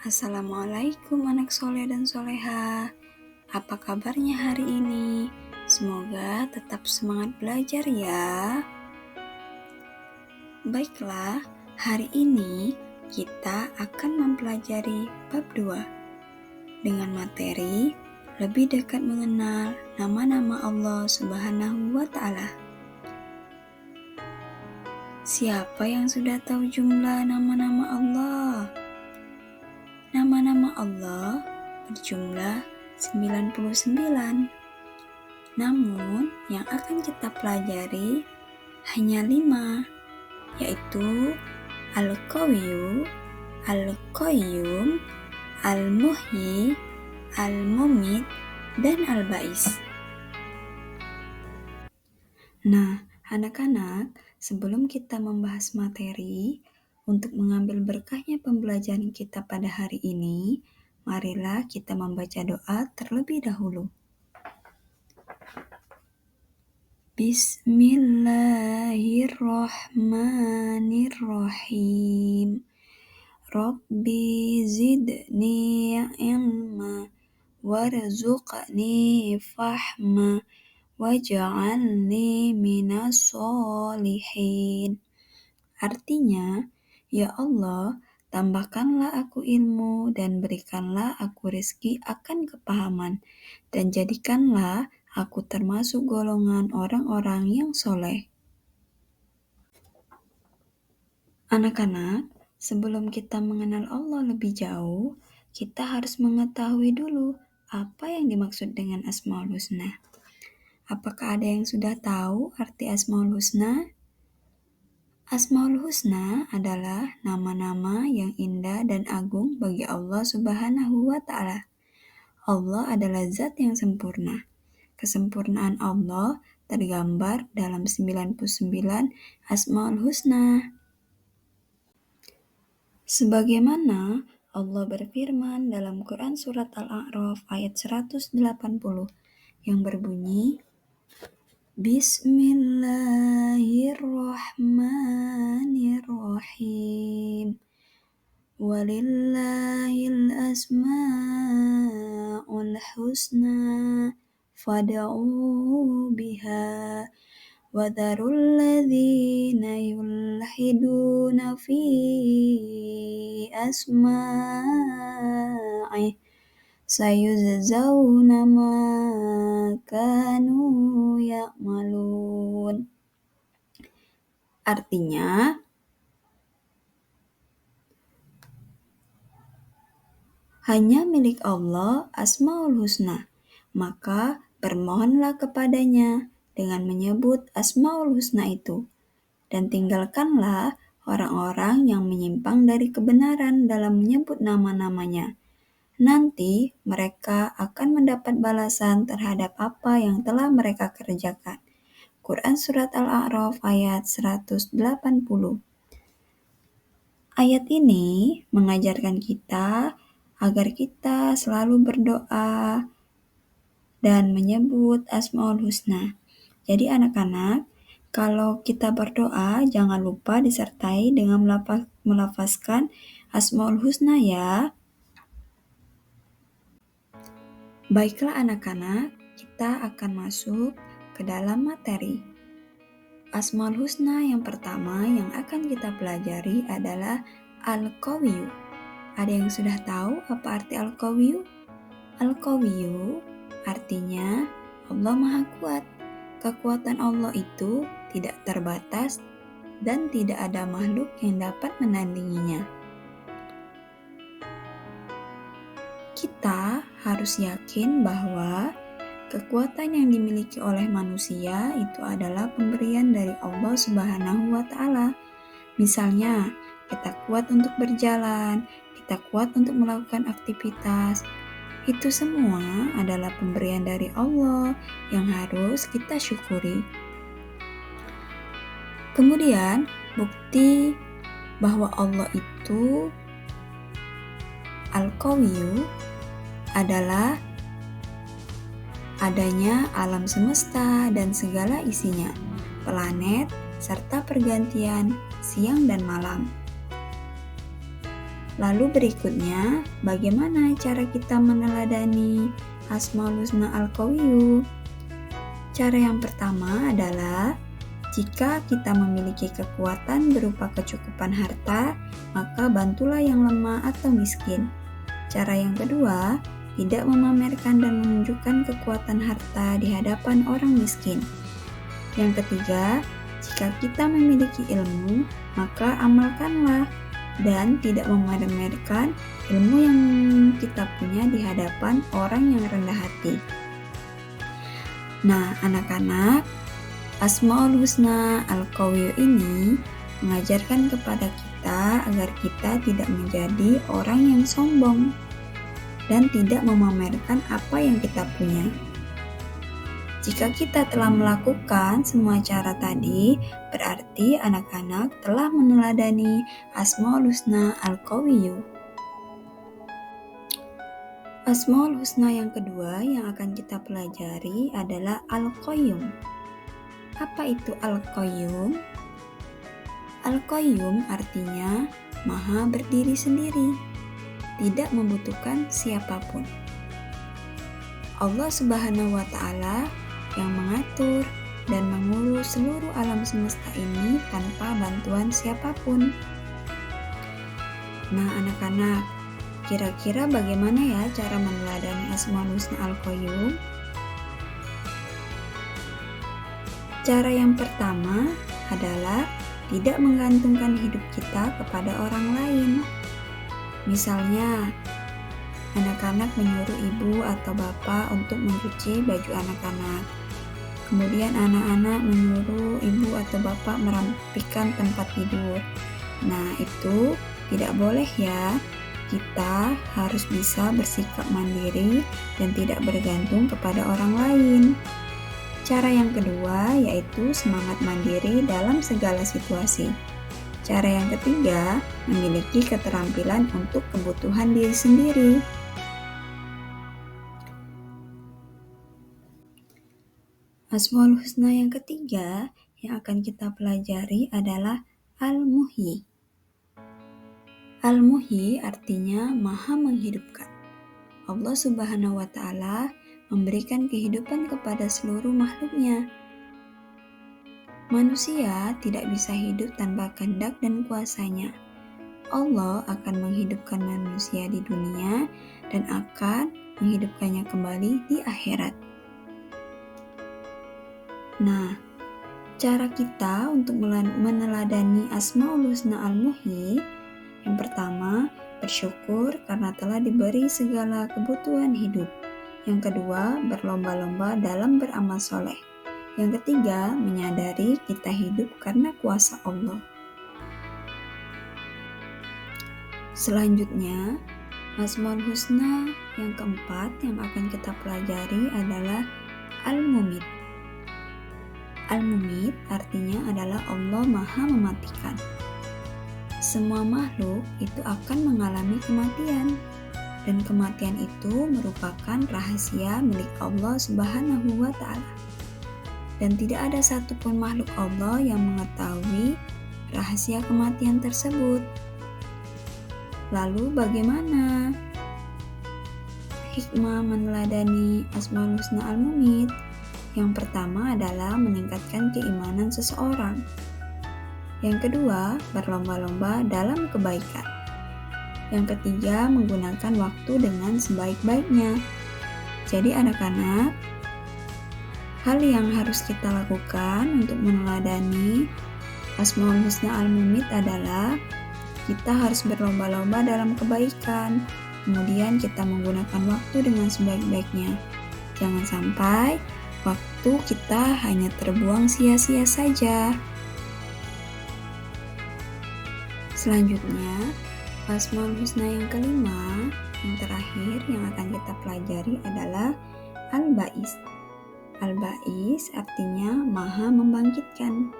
Assalamualaikum anak soleh dan soleha. Apa kabarnya hari ini? Semoga tetap semangat belajar ya. Baiklah, hari ini kita akan mempelajari bab 2 dengan materi lebih dekat mengenal nama-nama Allah Subhanahu wa Ta'ala. Siapa yang sudah tahu jumlah nama-nama Allah? Nama-nama Allah berjumlah 99. Namun yang akan kita pelajari hanya 5, yaitu Al-Qawiyyu, Al-Qayyum, Al-Muhyi, Al-Mumit, dan Al-Ba'is. Nah, anak-anak, sebelum kita membahas materi, untuk mengambil berkahnya pembelajaran kita pada hari ini, marilah kita membaca doa terlebih dahulu. Bismillahirrahmanirrahim. Rabbi zidni ilma warzuqni fahma waj'alni minas sholihin. Artinya, ya Allah, tambahkanlah aku ilmu dan berikanlah aku rezeki akan kepahaman, dan jadikanlah aku termasuk golongan orang-orang yang soleh. Anak-anak, sebelum kita mengenal Allah lebih jauh, kita harus mengetahui dulu apa yang dimaksud dengan Asmaul Husna. Apakah ada yang sudah tahu arti Asmaul Husna? Asmaul Husna adalah nama-nama yang indah dan agung bagi Allah Subhanahu wa Ta'ala. Allah adalah zat yang sempurna. Kesempurnaan Allah tergambar dalam 99 Asmaul Husna. Sebagaimana Allah berfirman dalam Quran Surat Al-A'raf ayat 180 yang berbunyi, Bismillahirrahmanirrahim. Walillahil asma'ul husna fad'uhu biha wa dharul ladzina yulhiduna fi asma'i sayujzauna ma kanu ya'malun. Artinya, hanya milik Allah Asmaul Husna, maka bermohonlah kepadanya dengan menyebut Asmaul Husna itu, dan tinggalkanlah orang-orang yang menyimpang dari kebenaran dalam menyebut nama-namanya. Nanti mereka akan mendapat balasan terhadap apa yang telah mereka kerjakan. Quran Surat Al-A'raf ayat 180. Ayat ini mengajarkan kita agar kita selalu berdoa dan menyebut Asmaul Husna. Jadi anak-anak, kalau kita berdoa jangan lupa disertai dengan melafazkan Asmaul Husna ya. Baiklah anak-anak, kita akan masuk ke dalam materi. Asmaul Husna yang pertama yang akan kita pelajari adalah Al-Qawiyyu. Ada yang sudah tahu apa arti Al-Qawiyyu? Al-Qawiyyu artinya Allah Maha Kuat. Kekuatan Allah itu tidak terbatas dan tidak ada makhluk yang dapat menandinginya. Kita harus yakin bahwa kekuatan yang dimiliki oleh manusia itu adalah pemberian dari Allah Subhanahu wa Ta'ala. Misalnya, kita kuat untuk berjalan, kita kuat untuk melakukan aktivitas. Itu semua adalah pemberian dari Allah yang harus kita syukuri. Kemudian, bukti bahwa Allah itu Al-Qawiyyu adalah adanya alam semesta dan segala isinya, planet, serta pergantian siang dan malam. Lalu berikutnya, bagaimana cara kita meneladani Asmaul Husna Al-Qawiyyu? Cara yang pertama adalah jika kita memiliki kekuatan berupa kecukupan harta, maka bantulah yang lemah atau miskin. Cara yang kedua, tidak memamerkan dan menunjukkan kekuatan harta di hadapan orang miskin. Yang ketiga, jika kita memiliki ilmu, maka amalkanlah dan tidak memamerkan ilmu yang kita punya di hadapan orang yang rendah hati. Nah, anak-anak, Asmaul Husna Al-Qawiyyu ini mengajarkan kepada kita agar kita tidak menjadi orang yang sombong dan tidak memamerkan apa yang kita punya. Jika kita telah melakukan semua cara tadi, berarti anak-anak telah meneladani Asmaul Husna Al-Qawiyyu. Asmaul Husna yang kedua yang akan kita pelajari adalah Al-Qayyum. Apa itu Al-Qayyum? Al-Qayyum artinya Maha berdiri sendiri, tidak membutuhkan siapapun. Allah Subhanahu wa Ta'ala yang mengatur dan mengurus seluruh alam semesta ini tanpa bantuan siapapun. Nah, anak-anak, kira-kira bagaimana ya cara meneladani Asmaul Husna Al-Qayyum? Cara yang pertama adalah tidak menggantungkan hidup kita kepada orang lain. Misalnya, anak-anak menyuruh ibu atau bapak untuk mencuci baju anak-anak. Kemudian anak-anak menyuruh ibu atau bapak merapikan tempat tidur. Nah, itu tidak boleh ya. Kita harus bisa bersikap mandiri dan tidak bergantung kepada orang lain. Cara yang kedua yaitu semangat mandiri dalam segala situasi. Cara yang ketiga, memiliki keterampilan untuk kebutuhan diri sendiri. Asmaul Husna yang ketiga yang akan kita pelajari adalah Al-Muhyi. Al-Muhyi artinya Maha menghidupkan. Allah Subhanahu wa Ta'ala memberikan kehidupan kepada seluruh makhluknya. Manusia tidak bisa hidup tanpa kehendak dan kuasanya. Allah akan menghidupkan manusia di dunia dan akan menghidupkannya kembali di akhirat. Nah, cara kita untuk meneladani Asmaul Husna Al-Muhyi, yang pertama, bersyukur karena telah diberi segala kebutuhan hidup. Yang kedua, berlomba-lomba dalam beramal soleh. Yang ketiga, menyadari kita hidup karena kuasa Allah. Selanjutnya, Asmaul Husna yang keempat yang akan kita pelajari adalah Al-Mumit. Al-Mumit artinya adalah Allah Maha mematikan. Semua makhluk itu akan mengalami kematian, dan kematian itu merupakan rahasia milik Allah Subhanahu wa Ta'ala. Dan tidak ada satupun makhluk Allah yang mengetahui rahasia kematian tersebut. Lalu bagaimana hikmah meneladani Asmaul Husna Al-Mumit? Yang pertama adalah meningkatkan keimanan seseorang. Yang kedua, berlomba-lomba dalam kebaikan. Yang ketiga, menggunakan waktu dengan sebaik-baiknya. Jadi anak-anak, hal yang harus kita lakukan untuk meneladani Asmaul Husna Al-Mumit adalah kita harus berlomba-lomba dalam kebaikan. Kemudian kita menggunakan waktu dengan sebaik-baiknya. Jangan sampai waktu kita hanya terbuang sia-sia saja. Selanjutnya, Asmaul Husna yang kelima, yang terakhir yang akan kita pelajari adalah Al-Ba'is. Al-Ba'is artinya Maha membangkitkan.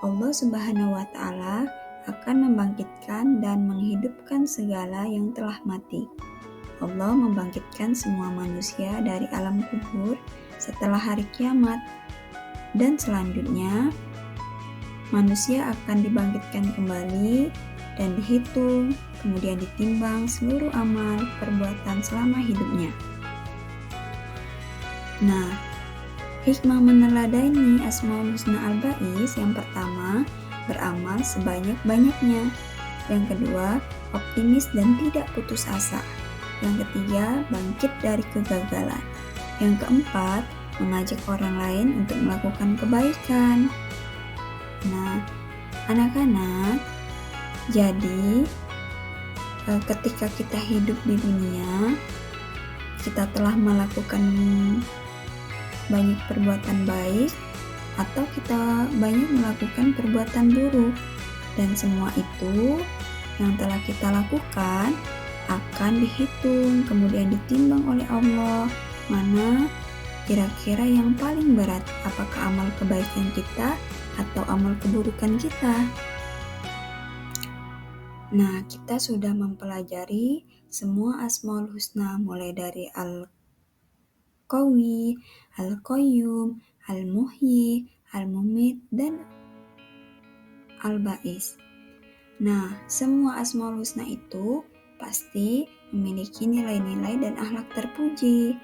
Allah Subhanahu wa Ta'ala akan membangkitkan dan menghidupkan segala yang telah mati. Allah membangkitkan semua manusia dari alam kubur setelah hari kiamat, dan selanjutnya manusia akan dibangkitkan kembali dan dihitung, kemudian ditimbang seluruh amal perbuatan selama hidupnya. Nah, hikmah meneladani Asmaul Husna Al-Ba'is yang pertama, beramal sebanyak-banyaknya. Yang kedua, optimis dan tidak putus asa. Yang ketiga, bangkit dari kegagalan. Yang keempat, mengajak orang lain untuk melakukan kebaikan. Nah, anak-anak, jadi ketika kita hidup di dunia, kita telah melakukan banyak perbuatan baik atau kita banyak melakukan perbuatan buruk, dan semua itu yang telah kita lakukan akan dihitung kemudian ditimbang oleh Allah, mana kira-kira yang paling berat, apakah amal kebaikan kita atau amal keburukan kita. Nah, kita sudah mempelajari semua Asmaul Husna mulai dari Al-Qawi, Al-Qayyum, Al-Muhyi, Al-Mumit, dan Al-Ba'is. Nah, semua Asmaul Husna itu pasti memiliki nilai-nilai dan akhlak terpuji.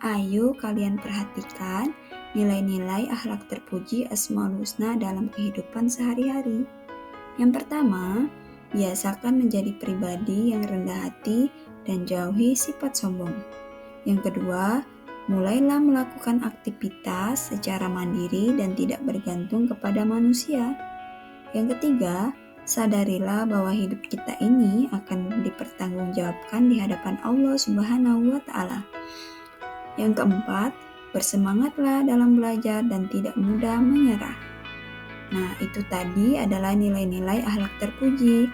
Ayo kalian perhatikan nilai-nilai akhlak terpuji Asmaul Husna dalam kehidupan sehari-hari. Yang pertama, biasakan menjadi pribadi yang rendah hati dan jauhi sifat sombong. Yang kedua, mulailah melakukan aktivitas secara mandiri dan tidak bergantung kepada manusia. Yang ketiga, sadarilah bahwa hidup kita ini akan dipertanggungjawabkan di hadapan Allah Subhanahu wa Ta'ala. Yang keempat, bersemangatlah dalam belajar dan tidak mudah menyerah. Nah, itu tadi adalah nilai-nilai akhlak terpuji.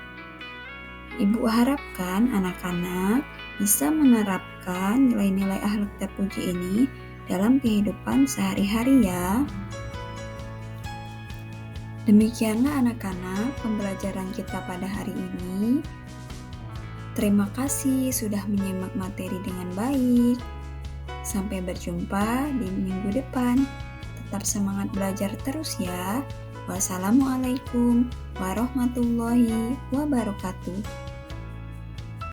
Ibu harapkan anak-anak bisa menerapkan nilai-nilai akhlak terpuji ini dalam kehidupan sehari-hari ya. Demikianlah anak-anak pembelajaran kita pada hari ini. Terima kasih sudah menyimak materi dengan baik. Sampai berjumpa di minggu depan. Tetap semangat belajar terus ya. Wassalamualaikum warahmatullahi wabarakatuh.